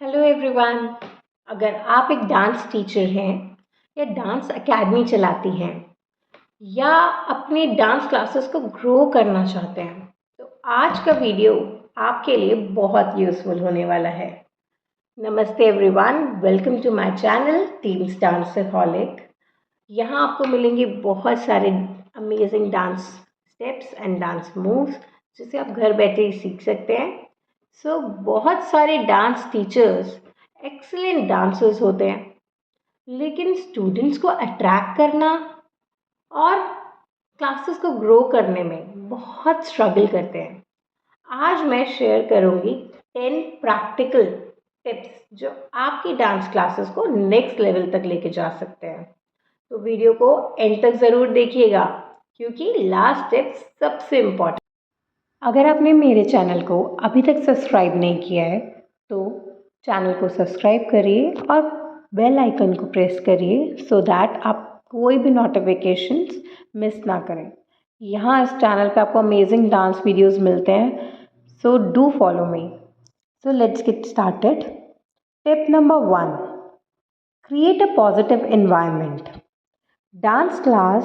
Hello everyone. अगर आप एक डांस टीचर हैं या डांस एकेडमी चलाती हैं या अपनी डांस क्लासेस को ग्रो करना चाहते हैं तो आज का वीडियो आपके लिए बहुत यूज़फुल होने वाला है। नमस्ते everyone, welcome to my channel teams dancaholic. यहाँ आपको मिलेंगे बहुत सारे amazing dance steps and dance moves जिसे आप घर बैठे ही सीख सकते हैं। बहुत सारे डांस टीचर्स एक्सीलेंट डांसर्स होते हैं, लेकिन स्टूडेंट्स को अट्रैक्ट करना और क्लासेस को ग्रो करने में बहुत स्ट्रगल करते हैं। आज मैं शेयर करूंगी 10 प्रैक्टिकल टिप्स जो आपकी डांस क्लासेस को नेक्स्ट लेवल तक लेके जा सकते हैं। तो वीडियो को एंड तक ज़रूर देखिएगा क्योंकि लास्ट टिप सबसे इम्पोर्टेंट। अगर आपने मेरे चैनल को अभी तक सब्सक्राइब नहीं किया है तो चैनल को सब्सक्राइब करिए और बेल आइकन को प्रेस करिए सो दैट आप कोई भी नोटिफिकेशंस मिस ना करें। यहाँ इस चैनल पे आपको अमेजिंग डांस वीडियोस मिलते हैं, so do follow me. So let's get started. Tip number 1, create a positive environment. Dance class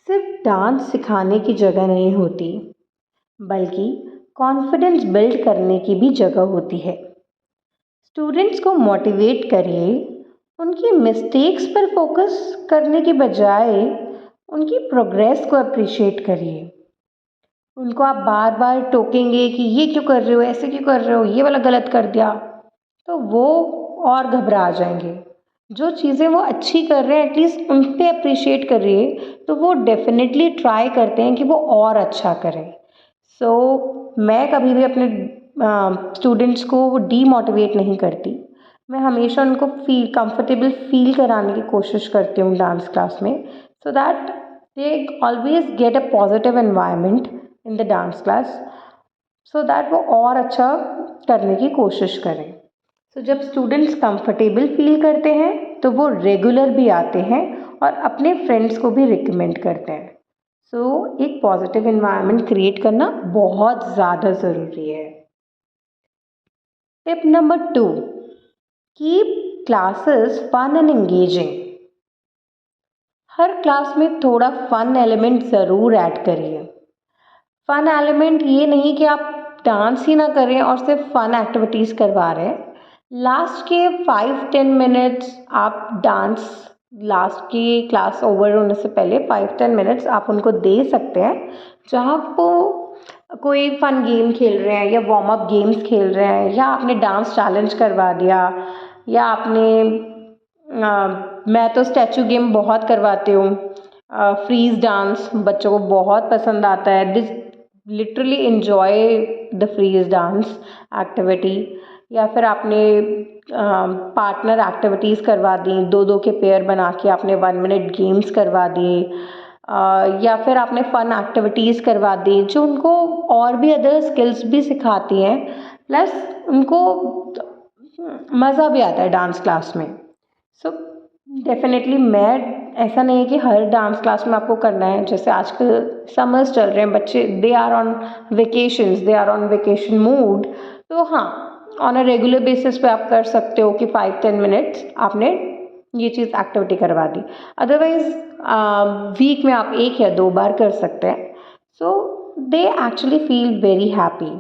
सिर्फ डांस सिखाने की जगह नहीं होती, बल्कि कॉन्फिडेंस बिल्ड करने की भी जगह होती है। स्टूडेंट्स को मोटिवेट करिए, उनकी मिस्टेक्स पर फोकस करने के बजाय उनकी प्रोग्रेस को अप्रिशिएट करिए। उनको आप बार बार टोकेंगे कि ये क्यों कर रहे हो, ऐसे क्यों कर रहे हो, ये वाला गलत कर दिया, तो वो और घबरा जाएंगे। जो चीज़ें वो अच्छी कर रहे हैं एटलीस्ट उन पे अप्रिशिएट करिए, तो वो डेफिनेटली ट्राई करते हैं कि वो और अच्छा करें। मैं कभी भी अपने स्टूडेंट्स को डीमोटिवेट नहीं करती। मैं हमेशा उनको कंफर्टेबल फील कराने की कोशिश करती हूँ डांस क्लास में, so that they always get a positive environment in the dance class, so that वो और अच्छा करने की कोशिश करें। जब स्टूडेंट्स कंफर्टेबल फील करते हैं तो वो रेगुलर भी आते हैं और अपने फ्रेंड्स को भी रिकमेंड करते हैं। एक पॉजिटिव एनवायरनमेंट क्रिएट करना बहुत ज़्यादा ज़रूरी है। Tip number 2, keep classes fun and engaging. हर क्लास में थोड़ा फन एलिमेंट ज़रूर ऐड करिए। फन एलिमेंट ये नहीं कि आप डांस ही ना करें और सिर्फ फन एक्टिविटीज़ करवा रहे हैं। लास्ट के 5-10 मिनट्स आप डांस, लास्ट की क्लास ओवर होने से पहले 5-10 मिनट्स आप उनको दे सकते हैं, जहाँ वो कोई फन गेम खेल रहे हैं या वार्म अप गेम्स खेल रहे हैं या आपने डांस चैलेंज करवा दिया या आपने मैं तो स्टैचू गेम बहुत करवाती हूँ। फ्रीज डांस बच्चों को बहुत पसंद आता है। This literally enjoy the freeze dance activity. या फिर आपने पार्टनर एक्टिविटीज़ करवा दी, 2-2 के पेयर बना के आपने 1 मिनट गेम्स करवा दिए, या फिर आपने फ़न एक्टिविटीज़ करवा दी जो उनको और भी अदर स्किल्स भी सिखाती हैं, प्लस उनको मज़ा भी आता है डांस क्लास में। डेफिनेटली मैं, ऐसा नहीं है कि हर डांस क्लास में आपको करना है। जैसे आजकल समर्स चल रहे हैं, बच्चे they are on vacations, they are on vacation mood, तो हाँ, ऑन अ रेगुलर बेसिस पे आप कर सकते हो कि 5-10 मिनट्स आपने ये चीज़ एक्टिविटी करवा दी। अदरवाइज वीक में आप 1 या 2 बार कर सकते हैं। They actually feel very happy.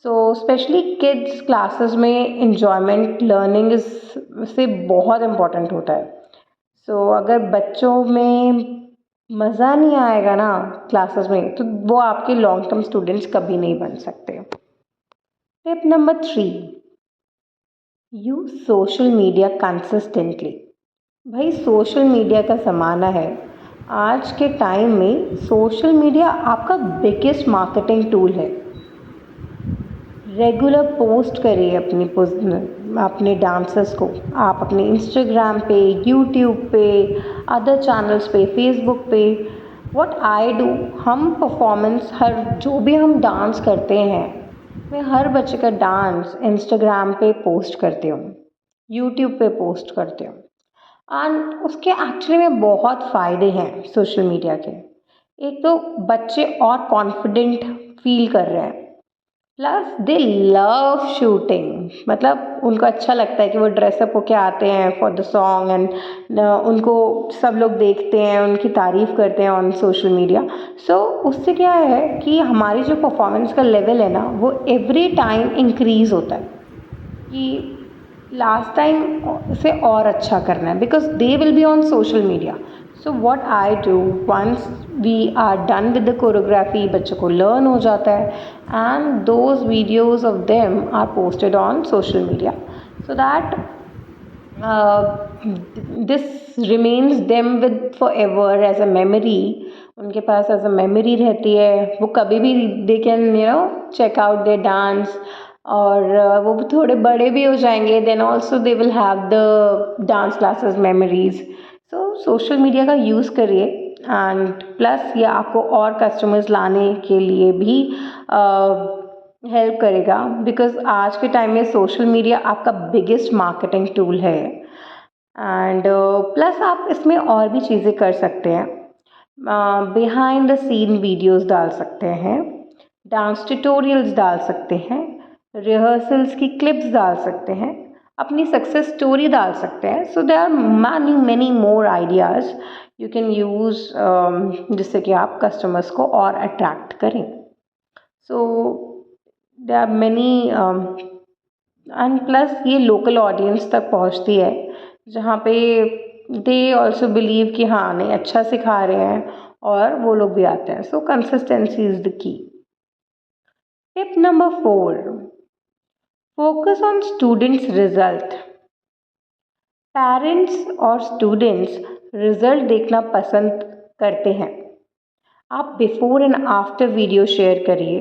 Specially kids classes में इंजॉयमेंट लर्निंग से बहुत इम्पोर्टेंट होता है। अगर बच्चों में मज़ा नहीं आएगा ना क्लासेस में, तो वो आपके लॉन्ग टर्म स्टूडेंट्स कभी नहीं बन सकते। Tip number 3, use social media consistently. भाई सोशल मीडिया का ज़माना है। आज के टाइम में सोशल मीडिया आपका बिगेस्ट मार्केटिंग टूल है। रेगुलर पोस्ट करिए अपने डांसर्स को। आप अपने इंस्टाग्राम पे, यूट्यूब पे, अदर चैनल्स पे, फेसबुक पे। व्हाट आई डू, हम परफॉर्मेंस, हर जो भी हम डांस करते हैं, मैं हर बच्चे का डांस इंस्टाग्राम पे पोस्ट करती हूँ, यूट्यूब पे पोस्ट करती हूँ। एंड उसके एक्चुअली में बहुत फ़ायदे हैं सोशल मीडिया के। एक तो बच्चे और कॉन्फिडेंट फील कर रहे हैं, प्लस दे लव शूटिंग, मतलब उनको अच्छा लगता है कि वो ड्रेसअप होके आते हैं फॉर द सॉन्ग एंड उनको सब लोग देखते हैं, उनकी तारीफ़ करते हैं ऑन सोशल मीडिया। सो उससे क्या है कि हमारी जो परफॉर्मेंस का लेवल है ना वो एवरी टाइम इंक्रीज़ होता है कि लास्ट टाइम से और अच्छा करना है, because they will be on social media. So what I do, once we are done with the choreography, बच्चों को लर्न हो जाता है and those videos of them are posted on social media so that this remains them with for ever as a memory. उनके पास as a memory रहती है, वो कभी भी they can check out their dance. और वो थोड़े बड़े भी हो जाएंगे then also they will have the dance classes memories. So social media का यूज़ करिए एंड प्लस ये आपको और कस्टमर्स लाने के लिए भी हेल्प करेगा, बिकॉज आज के टाइम में सोशल मीडिया आपका बिगेस्ट मार्केटिंग टूल है। एंड प्लस आप इसमें और भी चीज़ें कर सकते हैं, बिहाइंड द सीन वीडियोस डाल सकते हैं, डांस ट्यूटोरियल्स डाल सकते हैं, रिहर्सल्स की क्लिप्स डाल सकते हैं, अपनी सक्सेस स्टोरी डाल सकते हैं। So there are many many more ideas you can use, जिससे कि आप कस्टमर्स को और अट्रैक्ट करें। So there are many and plus ये लोकल ऑडियंस तक पहुंचती है जहाँ पे दे ऑल्सो बिलीव कि हाँ नहीं अच्छा सिखा रहे हैं और वो लोग भी आते हैं। सो consistency is the key. Tip number 4, focus on students result. Parents और स्टूडेंट्स रिजल्ट देखना पसंद करते हैं। आप before and after video share करिए,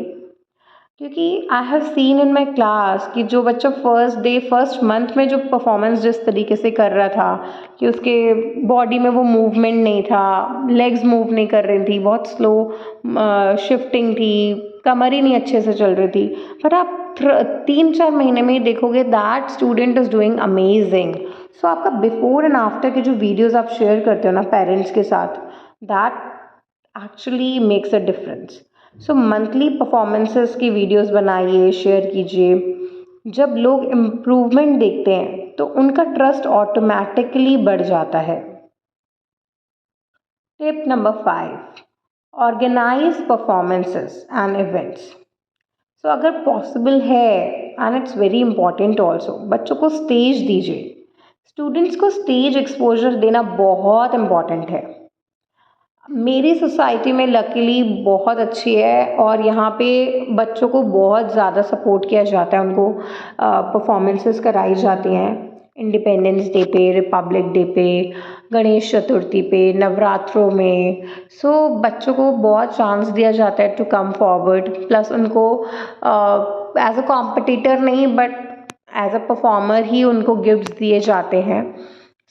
क्योंकि I have seen in my class कि जो बच्चा फर्स्ट मंथ में जो परफॉर्मेंस जिस तरीके से कर रहा था कि उसके बॉडी में वो मूवमेंट नहीं था, लेग्स मूव नहीं कर रही थी, बहुत स्लो शिफ्टिंग थी, कमर ही नहीं अच्छे से चल रही थी, बट आप 3-4 महीने में ही देखोगे that student is doing amazing. So आपका बिफोर एंड आफ्टर के जो वीडियोज़ आप शेयर करते हो ना पेरेंट्स के साथ, that actually makes a difference. So monthly performances की वीडियोस बनाइए, शेयर कीजिए। जब लोग इम्प्रूवमेंट देखते हैं तो उनका ट्रस्ट ऑटोमेटिकली बढ़ जाता है। Tip number 5, organise performances and events. So अगर पॉसिबल है and it's very important also, बच्चों को स्टेज दीजिए। स्टूडेंट्स को स्टेज एक्सपोजर देना बहुत इम्पॉर्टेंट है। मेरी सोसाइटी में लकीली बहुत अच्छी है और यहाँ पे बच्चों को बहुत ज़्यादा सपोर्ट किया जाता है, उनको परफॉर्मेंसेस कराई जाती हैं इंडिपेंडेंस डे पे, रिपब्लिक डे पे, गणेश चतुर्थी पे, नवरात्रों में। सो बच्चों को बहुत चांस दिया जाता है टू कम फॉरवर्ड, प्लस उनको एज अ कॉम्पिटिटर नहीं बट एज अ परफॉर्मर ही उनको गिफ्ट्स दिए जाते हैं।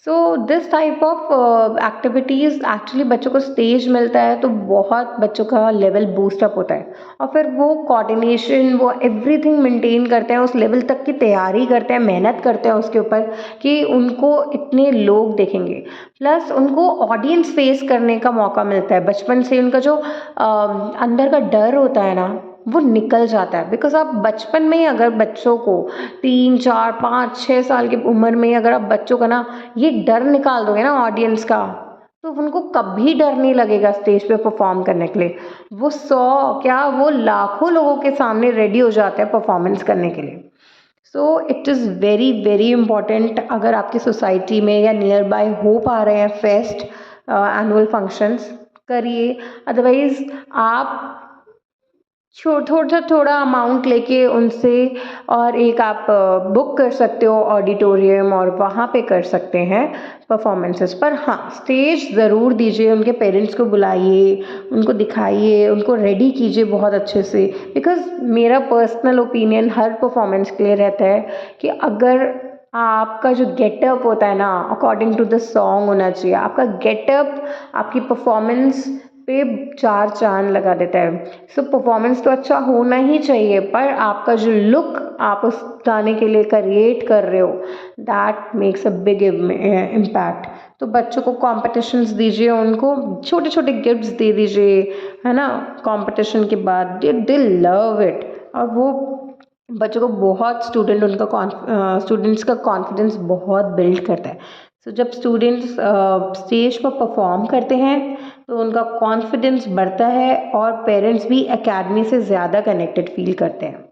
So this type of activities actually बच्चों को स्टेज मिलता है तो बहुत बच्चों का लेवल बूस्टअप होता है और फिर वो कोऑर्डिनेशन, वो एवरीथिंग मेंटेन करते हैं, उस लेवल तक की तैयारी करते हैं, मेहनत करते हैं उसके ऊपर कि उनको इतने लोग देखेंगे। प्लस उनको ऑडियंस फेस करने का मौका मिलता है, बचपन से उनका जो अंदर का डर होता है ना वो निकल जाता है। बिकॉज आप बचपन में ही अगर बच्चों को 3, 4, 5, 6 साल की उम्र में ही अगर आप बच्चों का ना ये डर निकाल दोगे ना ऑडियंस का, तो उनको कभी डर नहीं लगेगा स्टेज पे परफॉर्म करने के लिए। वो 100 क्या वो लाखों लोगों के सामने रेडी हो जाते हैं परफॉर्मेंस करने के लिए। So it is very very important. अगर आपकी सोसाइटी में या नियर बाय हो पा रहे हैं फेस्ट, एनुअल फंक्शंस, करिए। अदरवाइज़ आप थोड़ा अमाउंट लेके उनसे और एक आप बुक कर सकते हो ऑडिटोरियम और वहाँ पे कर सकते हैं परफॉर्मेंसेस। पर हाँ, स्टेज ज़रूर दीजिए, उनके पेरेंट्स को बुलाइए, उनको दिखाइए, उनको रेडी कीजिए बहुत अच्छे से। बिकॉज़ मेरा पर्सनल ओपिनियन हर परफॉर्मेंस के लिए रहता है कि अगर आपका जो गेटअप होता है ना अकॉर्डिंग टू द सॉन्ग होना चाहिए। आपका गेटअप आपकी परफॉर्मेंस पे 4 चाँद लगा देता है। सो परफॉर्मेंस तो अच्छा होना ही चाहिए, पर आपका जो लुक आप उस गाने के लिए क्रिएट कर रहे हो that makes a big impact. तो बच्चों को कॉम्पिटिशन्स दीजिए, उनको छोटे छोटे गिफ्ट्स दे दीजिए, है ना। कॉम्पिटिशन के बाद दे लव इट। और वो बच्चों को बहुत स्टूडेंट्स का कॉन्फिडेंस बहुत बिल्ड करता है। सो जब स्टूडेंट्स स्टेज पर परफॉर्म करते हैं तो उनका कॉन्फिडेंस बढ़ता है और पेरेंट्स भी एकेडमी से ज़्यादा कनेक्टेड फील करते हैं।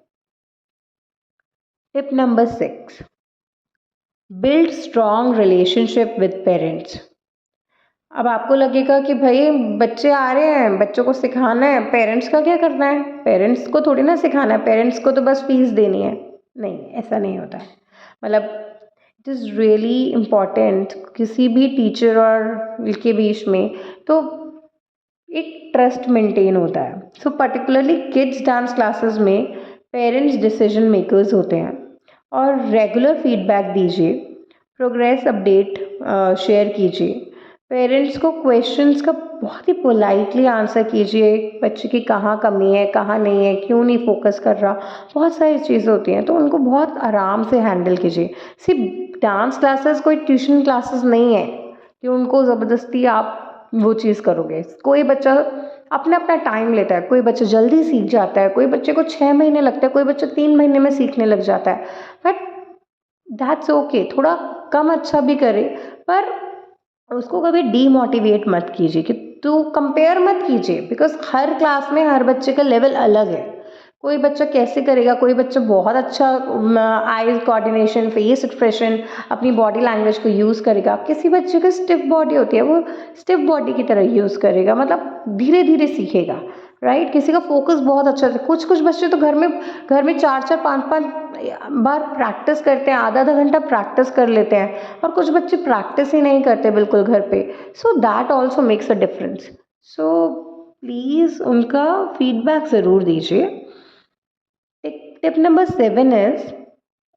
Tip number 6, build strong relationship with parents. अब आपको लगेगा कि भाई बच्चे आ रहे हैं, बच्चों को सिखाना है, पेरेंट्स का क्या करना है, पेरेंट्स को थोड़ी ना सिखाना है, पेरेंट्स को तो बस फीस देनी है। नहीं, ऐसा नहीं होता है। मतलब इट इज़ रियली इम्पॉर्टेंट किसी भी टीचर और के बीच में तो एक ट्रस्ट मेंटेन होता है। So particularly kids dance classes में पेरेंट्स डिसीजन मेकर्स होते हैं और रेगुलर फीडबैक दीजिए, प्रोग्रेस अपडेट शेयर कीजिए, पेरेंट्स को क्वेश्चंस का बहुत ही पोलाइटली आंसर कीजिए, बच्चे की कहाँ कमी है, कहाँ नहीं है, क्यों नहीं फोकस कर रहा, बहुत सारी चीज़ें होती हैं तो उनको बहुत आराम से हैंडल कीजिए। सिर्फ डांस क्लासेस कोई ट्यूशन क्लासेस नहीं है कि उनको ज़बरदस्ती आप वो चीज़ करोगे। कोई बच्चा अपना अपना टाइम लेता है, कोई बच्चा जल्दी सीख जाता है, कोई बच्चे को 6 महीने लगते हैं, कोई बच्चा 3 महीने में सीखने लग जाता है। बट दैट्स ओके, थोड़ा कम अच्छा भी करे पर उसको कभी डीमोटिवेट मत कीजिए कि तू कंपेयर मत कीजिए, बिकॉज हर क्लास में हर बच्चे का लेवल अलग है। कोई बच्चा कैसे करेगा, कोई बच्चा बहुत अच्छा आईज कोऑर्डिनेशन, फेस एक्सप्रेशन, अपनी बॉडी लैंग्वेज को यूज़ करेगा, किसी बच्चे की स्टिफ बॉडी होती है वो स्टिफ बॉडी की तरह यूज़ करेगा, मतलब धीरे धीरे सीखेगा, राइट। किसी का फोकस बहुत अच्छा है, कुछ कुछ बच्चे तो घर में 4-4 5-5 बार प्रैक्टिस करते हैं, आधा आधा घंटा प्रैक्टिस कर लेते हैं, और कुछ बच्चे प्रैक्टिस ही नहीं करते बिल्कुल घर पे। So that also makes a difference. So please उनका फीडबैक ज़रूर दीजिए। Tip number 7 is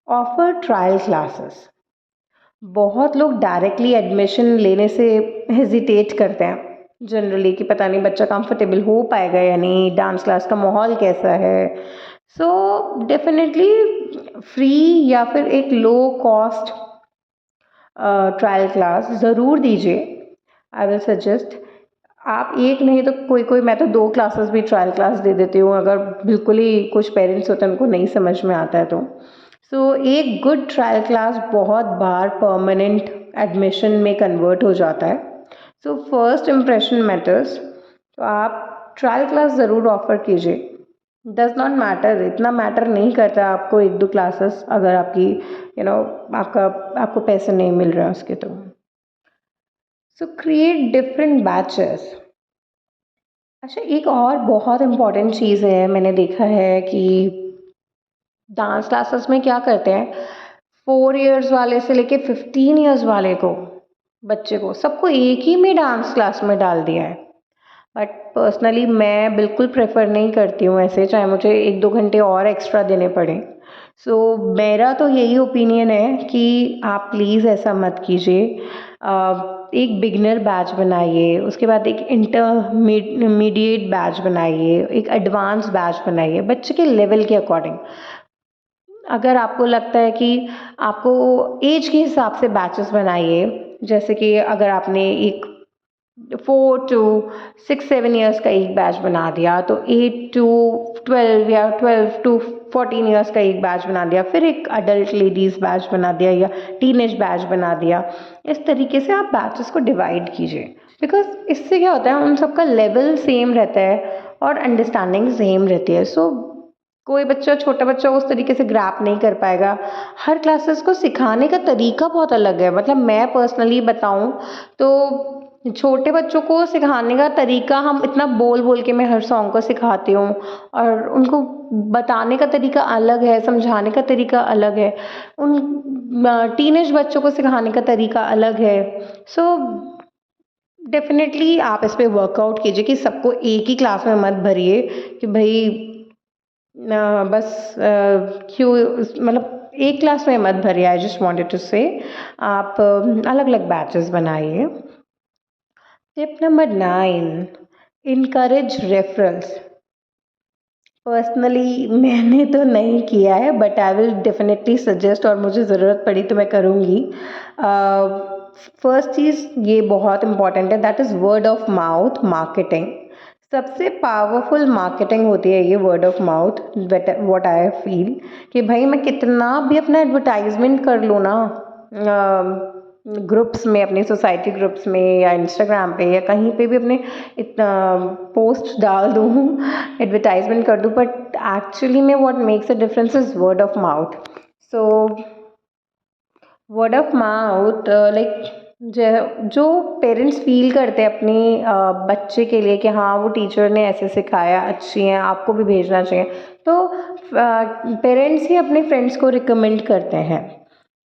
offer trial classes. बहुत लोग डायरेक्टली एडमिशन लेने से हेजिटेट करते हैं जनरली कि पता नहीं बच्चा कंफर्टेबल हो पाएगा या नहीं, डांस क्लास का माहौल कैसा है। सो डेफिनेटली फ्री या फिर एक लो कॉस्ट ट्रायल क्लास ज़रूर दीजिए। आई विल सजेस्ट आप एक नहीं तो कोई मैं तो 2 क्लासेस भी ट्रायल क्लास दे देती हूँ, अगर बिल्कुल ही कुछ पेरेंट्स होते हैं उनको नहीं समझ में आता है तो। सो एक गुड ट्रायल क्लास बहुत बार परमानेंट एडमिशन में कन्वर्ट हो जाता है। सो फर्स्ट इम्प्रेशन मैटर्स, तो आप ट्रायल क्लास ज़रूर ऑफ़र कीजिए। डज नॉट मैटर, इतना मैटर नहीं करता आपको 1-2 क्लासेस अगर आपकी आपको पैसे नहीं मिल रहे हैं उसके तो। सो क्रिएट डिफरेंट बैचेस। अच्छा, एक और बहुत इम्पॉर्टेंट चीज़ है, मैंने देखा है कि डांस क्लासेस में क्या करते हैं, 4 इयर्स वाले से लेके 15 इयर्स वाले को, बच्चे को, सबको एक ही में डांस क्लास में डाल दिया है। बट पर्सनली मैं बिल्कुल प्रेफर नहीं करती हूँ ऐसे, चाहे मुझे 1-2 घंटे और एक्स्ट्रा देने पड़े। सो मेरा तो यही ओपिनियन है कि आप प्लीज़ ऐसा मत कीजिए। एक बिगिनर बैच बनाइए, उसके बाद एक इंटरमीडिएट बैच बनाइए, एक एडवांस बैच बनाइए बच्चे के लेवल के अकॉर्डिंग। अगर आपको लगता है कि आपको एज के हिसाब से बैचेस बनाइए, जैसे कि अगर आपने एक 4 to 6-7 इयर्स का एक बैच बना दिया तो 8 to 12 या 12 to 14 इयर्स का एक बैच बना दिया, फिर एक अडल्ट लेडीज़ बैच बना दिया या टीनेज बैच बना दिया। इस तरीके से आप बैचेस को डिवाइड कीजिए, बिकॉज इससे क्या होता है उन सबका लेवल सेम रहता है और अंडरस्टैंडिंग सेम रहती है। सो कोई बच्चा, छोटा बच्चा उस तरीके से ग्रैप नहीं कर पाएगा। हर क्लासेस को सिखाने का तरीका बहुत अलग है। मतलब मैं पर्सनली बताऊं तो छोटे बच्चों को सिखाने का तरीका, हम इतना बोल बोल के मैं हर सॉन्ग को सिखाती हूँ और उनको बताने का तरीका अलग है, समझाने का तरीका अलग है। उन टीनेज बच्चों को सिखाने का तरीका अलग है। सो डेफिनेटली आप इस पे वर्कआउट कीजिए कि सबको एक ही क्लास में मत भरिए कि भाई बस क्यों, मतलब एक क्लास में मत भरिए। आई जस्ट वांटेड टू से आप अलग अलग बैचेस बनाइए। Tip number 9, encourage referrals. Personally मैंने तो नहीं किया है but I will definitely suggest, और मुझे ज़रूरत पड़ी तो मैं करूँगी। फर्स्ट चीज़ ये बहुत इम्पॉर्टेंट है, that is word of mouth marketing. सबसे पावरफुल मार्केटिंग होती है ये word of mouth, what I feel, कि भाई मैं कितना भी अपना एडवर्टाइजमेंट कर लूँ ना, ग्रुप्स में, अपने सोसाइटी ग्रुप्स में या इंस्टाग्राम पे या कहीं पे भी अपने इतना पोस्ट डाल दूँ, एडवर्टाइजमेंट कर दूँ, बट एक्चुअली में what makes a difference is word of mouth. So word of mouth, like जो पेरेंट्स फील करते हैं अपनी बच्चे के लिए कि हाँ वो टीचर ने ऐसे सिखाया, अच्छी हैं, आपको भी भेजना चाहिए, तो पेरेंट्स ही अपने फ्रेंड्स को रिकमेंड करते हैं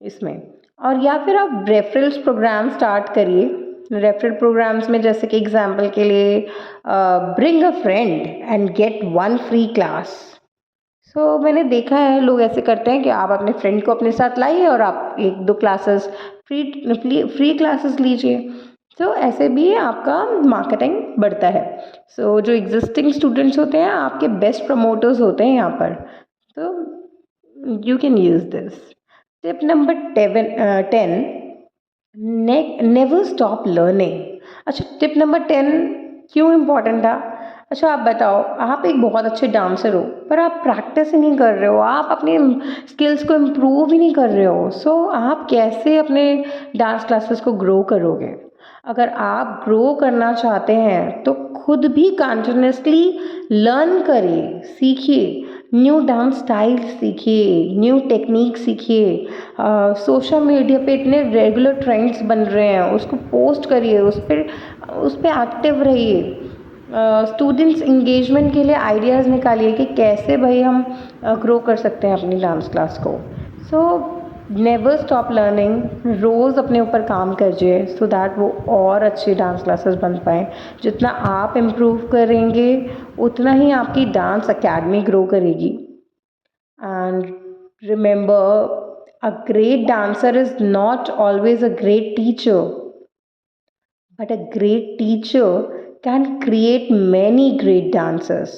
इसमें. और या फिर आप रेफरल्स प्रोग्राम स्टार्ट करिए. रेफरल प्रोग्राम्स में जैसे कि एग्जांपल के लिए bring a friend and get one free class. So मैंने देखा है लोग ऐसे करते हैं कि आप अपने फ्रेंड को अपने साथ लाइए और आप एक दो क्लासेस फ्री क्लासेस लीजिए. तो ऐसे भी आपका मार्केटिंग बढ़ता है. सो जो एग्जिस्टिंग स्टूडेंट्स होते हैं आपके बेस्ट प्रमोटर्स होते हैं यहाँ पर. तो you can use this. Tip number 10, never stop learning. अच्छा, टिप नंबर 10 क्यों इम्पोर्टेंट था? अच्छा आप बताओ, आप एक बहुत अच्छे डांसर हो पर आप प्रैक्टिस ही नहीं कर रहे हो, आप अपने स्किल्स को इम्प्रूव ही नहीं कर रहे हो, सो आप कैसे अपने डांस क्लासेस को ग्रो करोगे? अगर आप ग्रो करना चाहते हैं तो खुद भी कंटिन्यूसली लर्न करिए, सीखिए, न्यू डांस स्टाइल सीखिए, न्यू टेक्निक सीखिए. सोशल मीडिया पे इतने रेगुलर ट्रेंड्स बन रहे हैं, उसको पोस्ट करिए, उस पर एक्टिव रहिए. स्टूडेंट्स इंगेजमेंट के लिए आइडियाज़ निकालिए कि कैसे भाई हम ग्रो कर सकते हैं अपनी डांस क्लास को. So never stop learning. रोज़ अपने ऊपर काम करिए सो दैट वो और अच्छी डांस क्लासेस बन पाएँ. जितना आप इम्प्रूव करेंगे उतना ही आपकी डांस अकेडमी ग्रो करेगी. And remember, a great dancer is not always a great teacher, but a great teacher can create many great dancers.